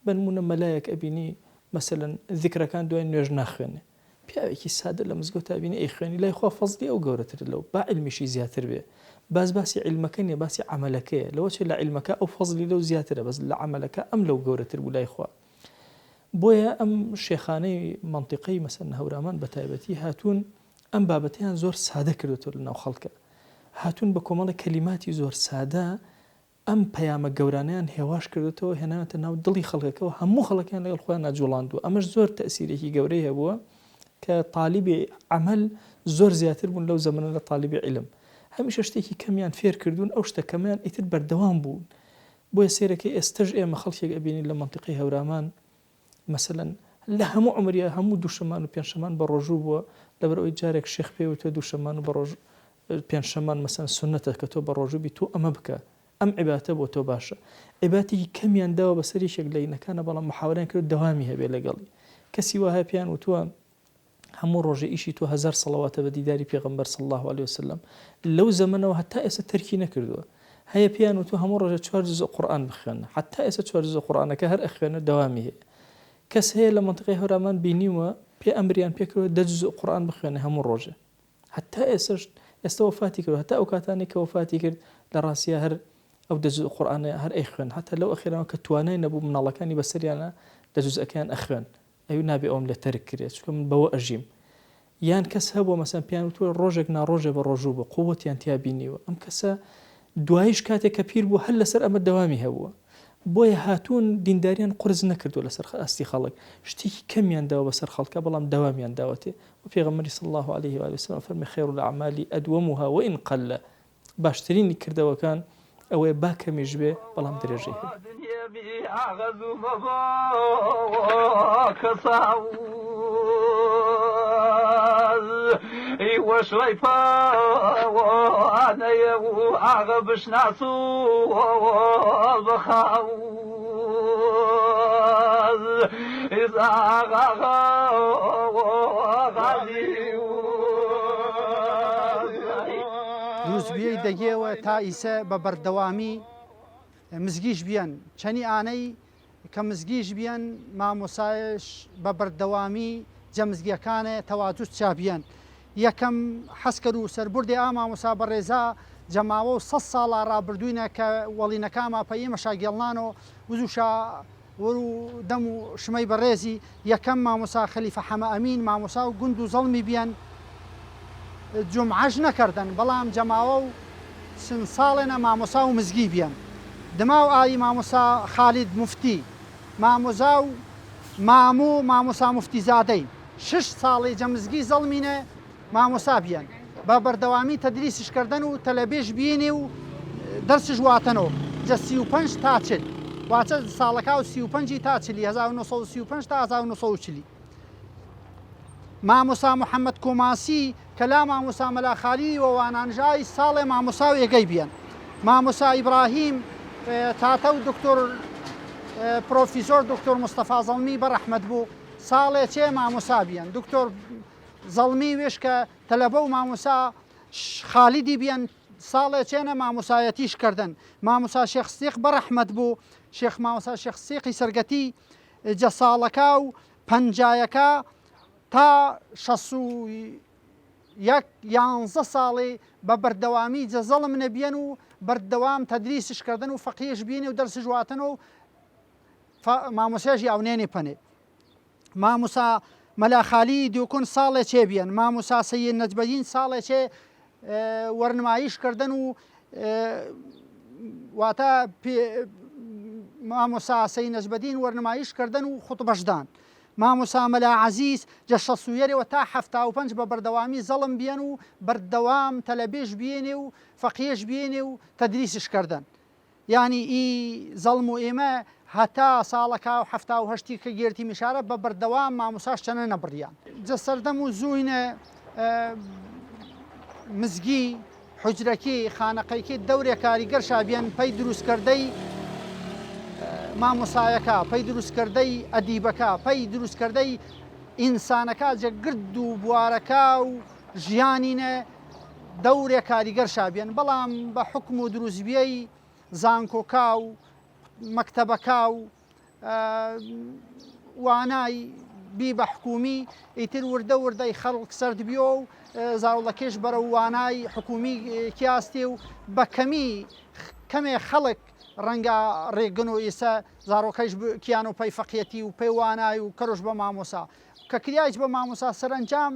بنمونە مەلایەک ئەبینی مەسەلەن ذیکرەکان دوای نوێژ ناخوێنێ پیاوێکی سادە لە مزگەوت ئەبینی ئەی خوێنی لای خوا فەزلی ئەو گەورەتر لەو با علمیشی زیاتر بێ باسی عیلمەکە نیە باسی عملەکەیە لەوە چ لە عیلمەکە ئەو فەزلی لەو زیاترە بەس لە عملەکە ئەم لەو گەورەتر بوو لای خوا بۆیە ئەم شێخانەی منطقەی مەسەن هەورامان بە تایبەتی هاتوون ئەم بابەتیان زۆر سادە کردوتەوە لە ناو خەڵکە هاتوون بە کۆمەڵە کەلیماتی زۆر سادە ئەم پەیامە گەورانیان هێواش کردوتەوە هێناوەتە ناو دڵی خەڵکەکەەوە هەموو خەڵکیان لەگەڵ خۆیان ناجوڵاندووە ئەمەش زۆر تەسیرێکی گەورەی هەبووە کە طالبی عمل زۆر زیاتر بوون لەو زەمانە لە طالبی علم هەمیشە شتێکی کەمیان فێر کردوون ئەو شتە کەمیان ئیتر بەردەوام بوون بۆیە سێرەکەی ئێستەش ئێمە خەڵکێک ئەبینی لە منطقەی هەورامان مثلا لە هەموو عمریە هەموو دووشەمان و پێنجشەمان بە ڕۆژوو بووە لەبەرەوەی جارێک شێخ پێوتە دووشەمان و بە ڕۆژ پێنجشەمان مەسەن سنەتە کە تۆ بە ڕۆژوبی تۆ ئەمە بکە ئەم عیباتە بۆ تۆ باشە عیباتێکی کەمیان داوە بەسەری شێک لە ئینەکانە بەڵام محاوەیان کرد دەوامی هەبێ لەگەڵی کەسی وایە پێیان وتووە هەموو ڕۆژێ ئیشی تۆ 1000 سەڵەواتە بە دیداری پێغەمبەر صلی الله عليه وسلم لەو زەمانەوە هەتا ئێستا تەرکی نەکردووە هەیە پێیان وتووە هەموو ڕۆژێ 4 جزء قورئان بخوێنە هەتا ئێستا 4 جزء قورئانەکە هەر ئەخوێنە دەوامی هەیە کەس هەیە لە منطقەی هەورامان بینیوە پێ ئەمریان پێکردوە 10 جزء قورئان بخوێنە هەموو ڕۆژێ هەتا ئێستا وفاتی کرد هەتا ئەو کاتانی کە وفاتی کرد لە ڕاستیە هەر ئەو 10 جزء قورئانە هەر ئەیخوێن هەتا لەو ئەخیرەوە کە توانای نەبوو مناڵەکانی بەسەریانە 10 جزءەکەیان ئەخوێن ئەوی نابێ ئەوم لە تەرک کرێت چونکە من بەوە ئەژیم یان کەس هەبووە مەسەن پێیان وتووە ڕۆژێک ناڕۆژێ بە ڕۆژوو بە قووەتیان تیا بینیوە ئەم کەسە دوایش کاتێک کە پیر بوو هەر لەسەر ئەمە دەوامی هەبووە بۆیە هاتوون دینداریان قرس نەکردو لەسەر ئاستی خەڵک شتێکی کەمیان داوە بەسەر خەڵکە بەڵام دەوامیان داوەتێ و پێغەمبەری صلی الله عليه و سلم فەرمی خەیر الأعمال أدومها وإن قل باشترینی کردەوەکان ئەوەیە با کەمیش بێ بەڵام درێژەی هەبێ وشويفا وانا يو اغبش ناسو بخاو اذا روزبیەی دەگێەوە تا ئیسە بە بەردەوامی مزگیش بیان چەنی ئانەی کە مزگیش بیان مامۆسایش بە بەردەوامی جەمزگیەکانە تەواجود چابیان یەکەم حەسکەر و سەربردی ئا مامۆسا بەڕێزا جەماوە و 100 ساڵا ڕابردووینە کە وەڵینەکانما پەیە مەشاگێڵنان و وزوشا وەرو دەم و شمەی بەڕێزی یەکەم مامۆسا خەلیفە حەمە ئەمین مامۆسا و گوند و زەڵمی بیان جمعەش نەکردن بەڵام جەماوە و سن ساڵێنە مامۆسا و مزگی بیان دما و ئایی مامۆسا خالید مفتی مامۆزا و ماموو مامۆسا مفتی زادەی 6 ساڵی جەمزگی زەڵمینە مامۆسا بیان بە بەردەوامی تەدریسیشکردن و تەلەبێش بینێ و دەرسش واتەنەوە جە 35 تا 40 واتە ساڵەکە و 35 تا چلی 1935 تا 1940 مامۆسا محەممەد کۆماسی کە لا مامۆسا مەلاخالی وەوانانژای ساڵێ مامۆسا و یەگەی بیان مامۆسا ئیبراهیم تاتە و دکتۆر پرۆفیسۆر دکتۆر مستەفا زەڵمی بەڕەحمەت بوو ساڵێ چێ مامۆسا بیان دکتۆر زەڵمی وێش کە تەلەبە و مامۆسا خالیدی بیان ساڵێ چێنە مامۆسایەتیش کردن مامۆسا شێخ بەڕەحمەت بوو مامۆسا شێخ سێقی سەرگەتی جە ساڵەکە و پەنجایەکە تا 11 ساڵی بە بەردەوامی جەزەڵم نەبیێن و بەردەوام تەدریسشکردن و فەقیش بینێ و دەرسژواتن و مامۆسێژی ئەونێنی پەنێ مامۆسا مەلاخالی دیوکن ساڵێ چێ بیان مامۆسا سەید نەجبەدین ساڵێ چێ وەرنماییشکردن و واتە مامۆسا سەید نەجبەدین وەرنماییشکردن و خوتبەشدان مامۆسا مەلا عەزیز جە شەسوویەرەوە تا 75 بە بەردەوامی زەڵم بیان و بەردەوام تەلەبێش بێنێ و فەقیش بێنێ و تەدریسشکردن یعنی ئی زەڵم و ئێمە هەتا ساڵەکە و 1970 کە گێرتی میشارە بە بەردەوام مامۆساش چەنە نەبڕیان جە سەردەم و زووینە مزگی حجرەکەی خانەقەیەکی دەورێ کاریگەر شابیان پەی دروستکردەی مامۆسایەکە پەی دروستکردەی ئەدیبەکە پەی دروستکردەی ئینسانەکە جە گرد و بوارەکە و ژیانینە دەورێ کاریگەر شابیان بەڵام بە حکم و دروستبیەی زانکۆکا و مەکتەبەکە و وانای بی بە حکومی ئیتر وردە وردەی خەڵک سەردبیۆ و زاوڵەکەش بەرە وانای حکومی کیاستێ و بە کەمێ خەڵک ڕەنگە ڕێگن و ئێستا زارۆکەش کیان و پەی فەقیەتی و پێی وانای و کەڕۆژ بە مامۆسا کە کریایش بە مامۆسا سەرنجام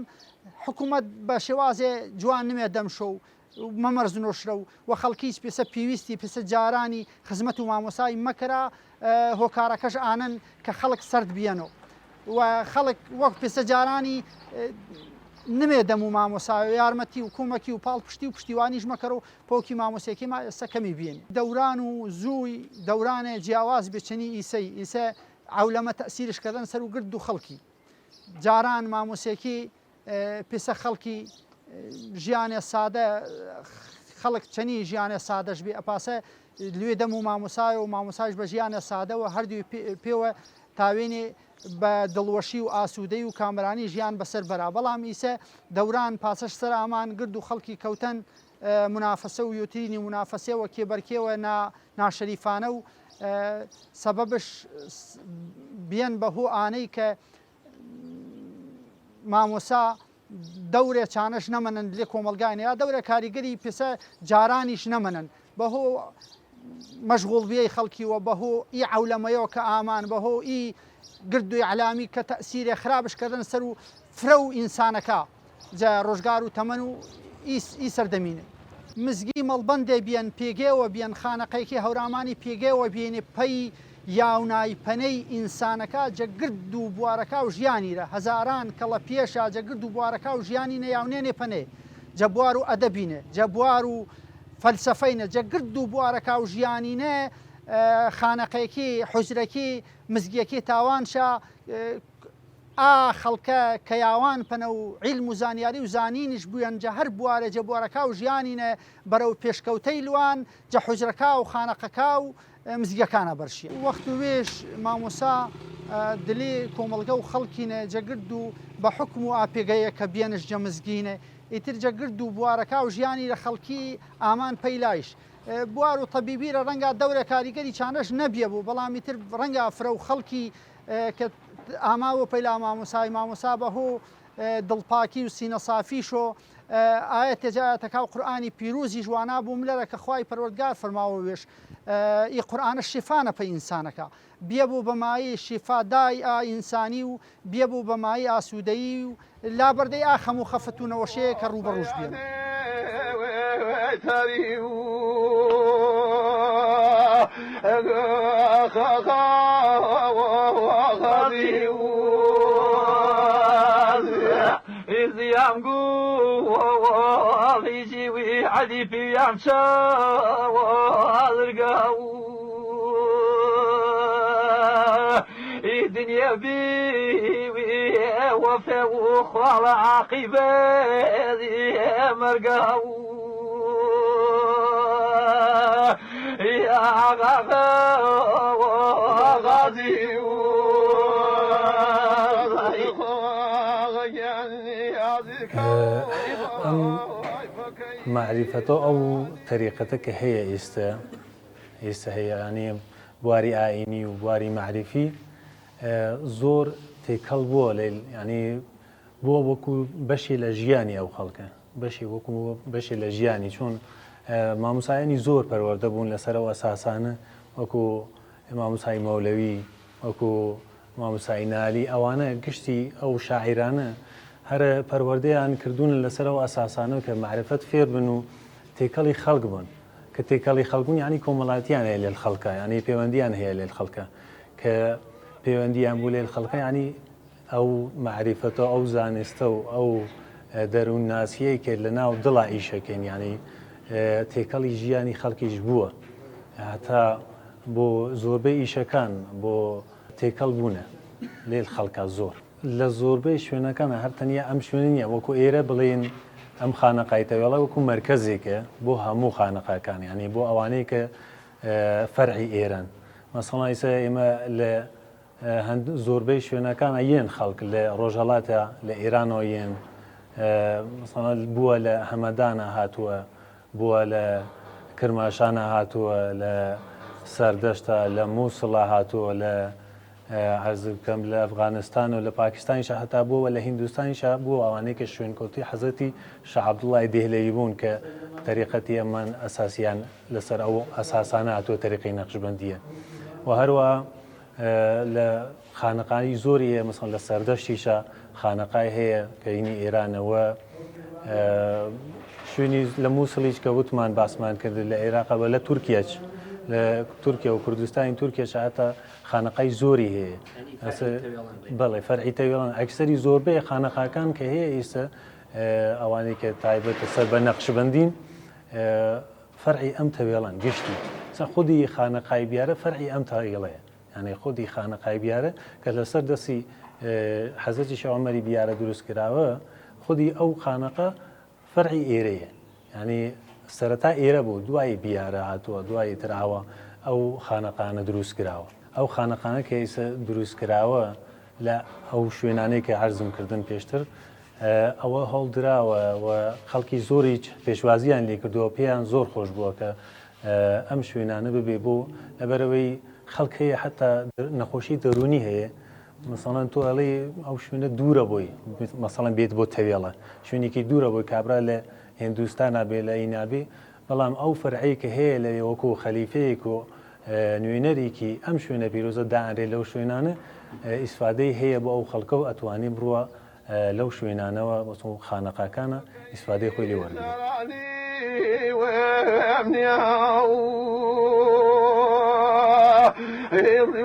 حکوومەت بە شێوازێ جوان نمێ دەمشە و مەمەرز نۆشرە و خەڵکیش پێسە پێویستی پێسە جارانی خزمەت و مامۆسای مەکەرا هۆکارەکەش ئانن کە خەڵک سرد بیەنەوە و خەڵک وەک پێسە جارانی نمێ دەم و مامۆسا و یارمەتی و کومەکی و پاڵ پشتی و پشتیوانیش مەکەڕ و پۆکی مامۆسیەکەی ما ئێستا کەمی بینی دەوران و زووی دەورانێ جیاواز بچنی ئیسە عولەمە تەسیرشکردن سەر و گرد و خەڵکی جاران مامۆسیەکی پێسە خەڵکی ژیانێ سادە خەڵک چەنی ژیانێ سادەش بێ ئەپاسە لێ دەم و مامۆسای و مامۆساش بە ژیانە سادەوە هەردووی پێوە تاوێنێ بە دڵوەشی و ئاسوودەی و کامرانی ژیان بەسەر بەرا بەڵام ئیسە دەوران پاسەش سەر ئامان گرد و خەڵکی کەوتەن منافەسە و یوترینی منافەسێەوە کێبەرکێوە ناشەریفانە و سەبەبش بیان بەهۆ ئانەی کە مامۆسا دەورێ چانەش نەمەنن لێ کۆمەلگانە یا دەورە کاریگەری پێسە جارانیش نەمەنن بەهۆ مەشغوڵبیەی خەڵکیوە بەهۆ ئی عولەمەیەوە کە ئامان بەهۆ ئی گردوی علامی کە تەسیرێ خراپشکردن سەر و فرە و ئینسانەکە جا ڕۆژگار و تەمەن و ئی سەردەمینە مزگی مەڵبەندێ بیان پێگەوە بیان خانەقەیەکی هەورامانی پێگەوە بێنێ پەی یاونای پەنەی ئینسانەکە جەگرد و بوارەکە و ژیانیرە هەزاران کەڵە پێشە جەگرد و بوارەکە و ژیانی نەیاونێنێ پەنێ جەبوار و ئەدەبینە جەبوار و فەلسەفەینە جەگرد و بوارەکە و ژیانینە خانەقەیەکی حجرەکی مزگیەکی تاوانشە خەڵکە کە یاوان پەنە و عیلم و زانیاری و زانینیش بوویان جە هەر بوارە جەبوارەکە و ژیانینە بەرەو پێشکەوتەی لوان جە حجرەکە و خانەقەکە و مزگەکانە بەرشیە وەخت و وێش مامۆسا دلێ کۆمەڵگە و خەڵکینە جەگرد و بە حکم و ئاپێگەیە کە بێنش جە مزگینە ئیتر جەگرد و بوارەکە و ژیانی لە خەڵکی ئامان پەیلایش بوار و تەبیبیرە ڕەنگە دەورە کاریگەری چانەش نەبیە بوو بەڵامی تر ڕەنگە فرە و خەڵکی کە ئاماوە پەیلا مامۆسا بەهۆ دڵپاکی و سینە سافیشۆ ئایا تێجایەتەکە و قورئانی پیرۆزی جوانە بووم لەرە کە خوای پەروەردگار فەرماوە وێش ئی قورئانە شیفانە پە ئینسانەکە بێبوو بەمایی شیفادای ئینسانی و بێبوو بەمایی ئاسوودەیی و لابەردەی ئاخەم و خەفتونەوەشەیە کە ڕوبەڕوش بێن زيام قول يجي ويعدي في يمشى والقاو يبي وفي وخال عاقبة مرقاو يا غازي معرفته أو طريقتك هي هي يعني بواري آيني وبواري معرفي زور تكلبو يعني بو وكو بشي لجياني أو خلقه بشي لجياني شون ما مساعدني زور پرورده بون لسر و أساسانه وكو إمام مساعد مولوي وكو إمام مساعد نالي أوانه قشتي أو شاعرانه هر پرورده عن کردون لسر و أساسانه كمعرفت فير بنو تكالي خلق بون كتكالي خلقون يعني كوملاتيان هي للخلقة يعني بيوانديان هي للخلقة كبيوانديان بولي الخلقة يعني أو معرفته أو زانسته أو درون ناسية كلنا وضلع إيشكين يعني تێکەڵی ژیانی خەڵکیش بووە هەتا بۆ زۆربەی ئیشەکان بۆ تێکەڵ بوونە لێل خەڵکە زۆر لە زۆربەی شوێنەکانە هەر تەنیا ئەم شوێنە نیە وەکو ئێرە بڵێن ئەم خانەقای تەوێڵە وەکو مەرکەزێکە بۆ هەموو خانەقاکان یعنی بۆ ئەوانەی کە فەرعی ئێرەن مەسەڵەن ئێستا ئێمە لە زۆربەی شوێنەکانە یەن خەڵک لە ڕۆژهەڵاتە لە ئێرانەوە یەن مەسەڵەن بووە لە هەمەدانە هاتووە بووە لە کرماشانە هاتووە لە سەردەشتە لە مووسڵە هاتووە لە عەرز بکەم لە ئەفغانستان و لە پاکستانیشە هەتا بووە لە هیندوستانیشە بوو ئەوانەی کە شوێنکەوتی حەزەتی شەح عەبدوڵڵای دێهلەوی بوون کە تەریقەتی ئەمان ئەساسیان لەسەر ئەو ئەساسانە هاتووە تەریقەی نەقشبەندیە و هەروە لە خانەقانی زۆری هەیە مەسەڵەن لە سەردەشتیشە خانەقای هەیە کە هینی ئێرانەوە شوێنی لە مووسڵیش کە وتمان باسمان کرد لە عێراقەوە لە تورکیاش لە تورکیا و کوردستانی تورکیاش هاتە خانەقای زۆری هەیە بەڵێ فەرعی تەوێڵان ئەکسەری زۆربەی خانەقاکان کە هەیە ئێستا ئەوانەی کە تایبەتە سەر بە نەقشبەندین فەرعی ئەم تەوێڵان گشتی خودی خانەقای بیارە فەرعی ئەم تەوێڵەیە یعنی خودی خانەقای بیارە کە لەسەر دەستی حەزەتی شێخ عومەری بیارە دروست کراوە خودی ئەو خانەقە فەرعی ئێرەیە ینی سەرەتا ئێرە بوو دوای بیارە هاتووە دوای تراوە ئەو خانەقانە دروست کراوە ئەو خانەقانە کە ئێستا دروست کراوە لە ئەو شوێنانەی کە عەرزم کردن پێشتر ئەوە هەڵدراوە و خەڵکی زۆری پێشوازیان لێ کردووە پێیان زۆر خۆش بووە کە ئەم شوێنانە ببێ بۆ لەبەرەوەی خەڵک هەیە حتا نەخۆشی دەرونی هەیە مثلا تۆ ئەڵێ ئەو شوێنە دوورە بۆی مەسەڵەن بێت بۆ تەوێڵە شوێنێکی دوورە بۆی کابرا لە هیندوستانە بێ لە ئینابێ بەڵام ئەو فەرعەی کە هەیە لەوێ وەکو خەلیفەیەک و نوێنەرێکی ئەم شوێنە پیرۆزە دائەنرێ لەو شوێنانە ئیسفادەی هەیە بۆ ئەو خەڵکە و ئەتوانێ بڕوە لەو شوێنانەوە خانەقاکانە ئیسفادەی خۆی لێ وەربگرێت.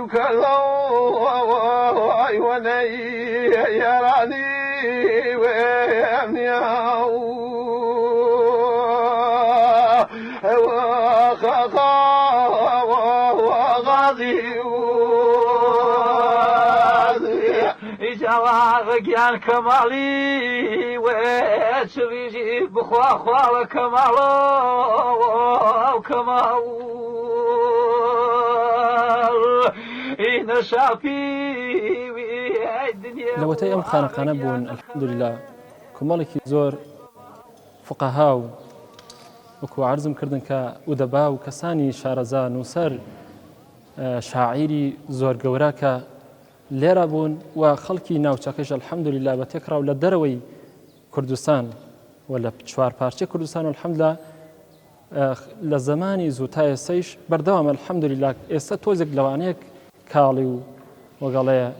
وكذا وني يراني ويمنعه وخخا وغاضي جواغك يا كمالي وتشريجي بخوا خوا كمالو وكمال لەوەتەی ئەم خانەقانە بوون الحەمدولله کۆمەڵێکی زۆر فقەها و وەکو عەرزم کردن کە ئودەبا و کەسانی شارەزا نووسەر شاعیری زۆر گەورە کە لێرە بوون و خەڵکی ناوچەکەش الحەمدولله بە تێکراو لە دەرەوەی کوردستان و لە چوار پارچەی کوردستان الحەمدولله لە زمانی زووتایە سەیش بەردەوام الحەمدولله ئێستا تۆزێک لەوانەیەک کاڵی و وەگەڵەیە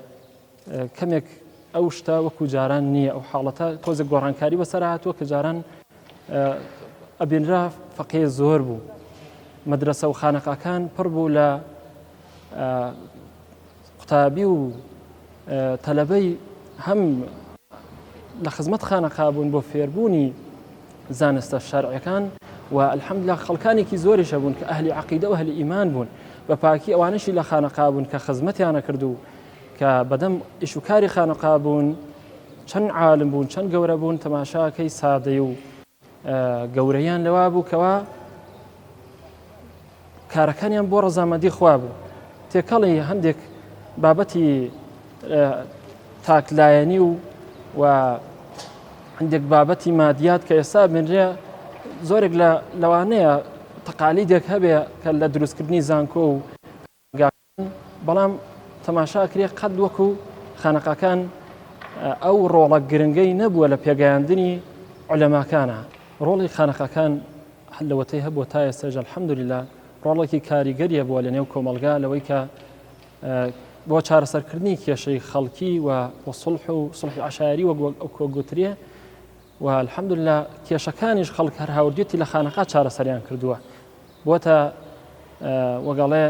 کەمێک ئەو شتە وەکو جاران نییە ئەو حاڵەتە تۆزێک گۆڕانکاری بەسەر هاتووە کە جاران ئەبینرا فەقێ زۆر بوو مەدرسە و خانەقاکان پڕ بوو لە قوتابی و تەلەبەی هەم لە خزمەت خانەقا بوون بۆ فێربوونی زانستە شەرعیەکان و الحەمدولله خەڵکانێکی زۆریشە بوون کە ئەهلی عەقیدە و ئەهلی ئیمان بوون بە پاکی ئەوانەشی لە خانەقا بوون کە خزمەتیانە کرد و کە بەدەم ئیشوکاری خانەقا بوون چەند عالم بوون چەند گەورە بوون تەماشاکەی سادەی و گەورەیان لەوا بوو کەوا کارەکانیان بۆ ڕەزامەندی خوا بوو تێکەڵی هەندێک بابەتی تاکلایەنی و هەندێک بابەتی مادیات کە ئێستا بنرێ زۆرێک لەوانەیە تەقالیدێک هەبێ کە لە دروستکردنی زانکۆ و بەڵام تەماشاکرێ قەت وەکو خانەقاکان ئەو ڕۆڵە گرنگەی نەبووە لە پێگەیاندنی عولەماکانە ڕۆڵی خانەقاکان لەوەتەی هەبووە تا ئێستاژە الحەمدولله ڕۆڵێکی کاریگەریە بووە لە نێو کۆمەلگا لەوەی کە بۆ چارەسەرکردنی کێشەی خەڵکی و سڵحی عەشایری وەک کۆگوترێ و الحەمدولله کێشەکانیش خەڵک هەر هاوردێتی لە خانەقا چارەسەریان کردووە بۆتە وەگەڵێ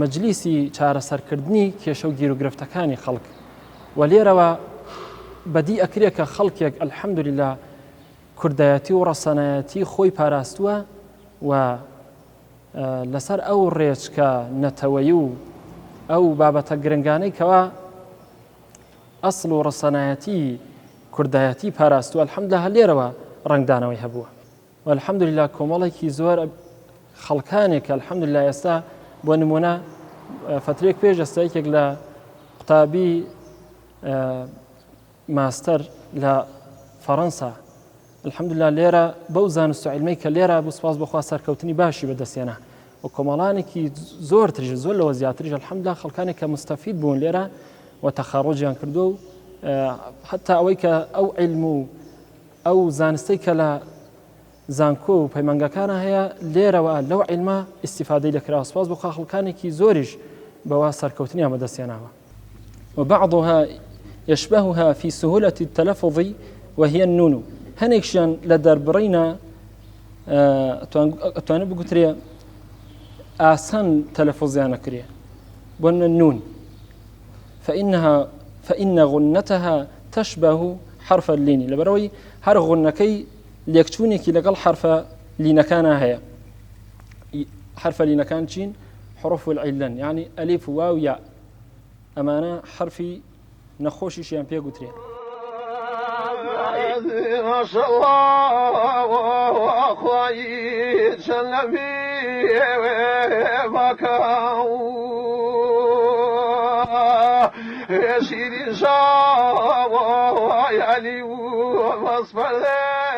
مەجلیسی چارەسەرکردنی کێشە و گیرروگرفتەکانی خەڵک و لێرەوە بەدی ئەکرێ کە خەڵکێک الحەمدولله کوردایەتی و ڕەسەنایەتی خۆی پاراستووە و لەسەر ئەو ڕێچکە نەتەوەیی و ئەو بابەتە گرنگانەی کەوا ئەسڵ و ڕەسەنایەتی کوردایەتی پاراستووە الحەمدولله هە لێرەوە ڕنگدانەوەی هەبووە و الحەمدولله کۆمەڵێکی زۆر خەڵکانێک الحەمدولله ئێستا بۆ نمونە فترێک پێش ئێستایەکێک لە قوتابی ماستەر لە فەڕەنسا الحەمدولله لێرە بەو زانست و عیلمەی کە لێرە بوو سپاس بەخوا سەرکەوتنی باشی بەدەستێنا و کۆمەڵانێکی زۆر تریژ زۆر لەوە زیاتریش الحەمدولله خەڵکانێک کە مستەفید بوون لێرە و تەخەڕوجیان کردو و حتا ئەوەی کە ئەو عیلم و ئەو زانستەی کە لە زانکۆ و پەیمانگەکانە هەیە لێرەوە لەو عیلمە ئیستیفادەی لەکراوە سپاس بەخوا خەڵکانێکی زۆریش بەوا سەرکەوتنیان بەدەستێناوە وبعضها يشبهها في سهولة التلفظ وهي النون هەنێکشیان لە دەربڕینە ئەتوانێت بگوترێ ئاسان تەلەفۆزیان نەکرێ بۆن النون فإن غنتها تشبه حرف اللين لبروي هر غنكي ليكتونيكي لقل حرف لينكانا هي حرف لينكان جين حروف العلن يعني ألف واو ياء أمانة حرفي نخوشي شيئا بيه قتري ما شاء الله وخوي سلمي مكاو يا سيدي صاوا يا لي ومصفلي